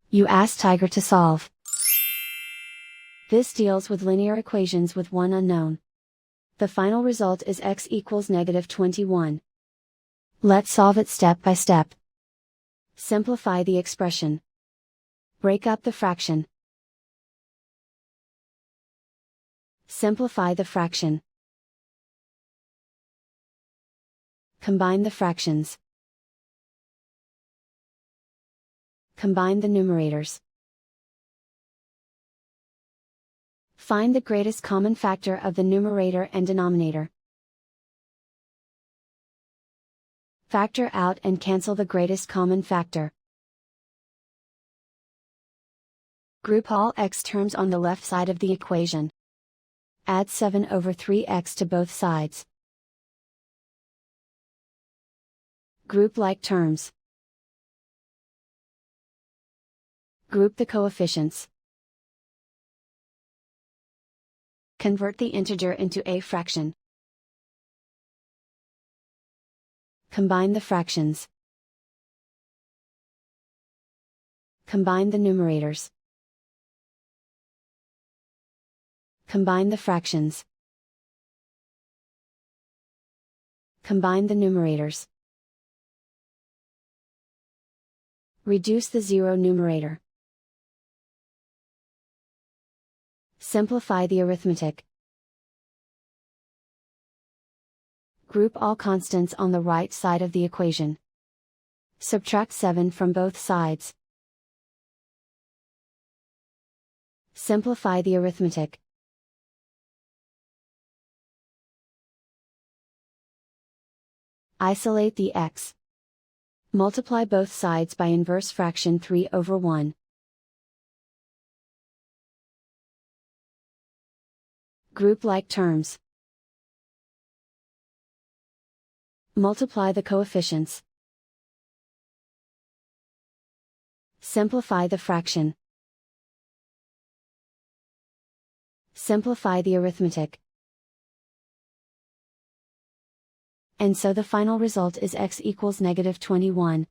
You ask Tiger to solve. This deals with linear equations with one unknown. The final result is x equals -21. Let's solve it step by step. Simplify the expression. Break up the fraction. Simplify the fraction. Combine the fractions. Combine the numerators. Find the greatest common factor of the numerator and denominator. Factor out and cancel the greatest common factor. Group all x terms on the left side of the equation. Add 7/3x to both sides. Group like terms. Group the coefficients. Convert the integer into a fraction. Combine the fractions. Combine the numerators. Combine the fractions. Combine the numerators. Reduce the zero numerator. Simplify the arithmetic. Group all constants on the right side of the equation. Subtract 7 from both sides. Simplify the arithmetic. Isolate the x. Multiply both sides by inverse fraction 3/1. Group like terms. Multiply the coefficients. Simplify the fraction. Simplify the arithmetic. And so the final result is x equals -21.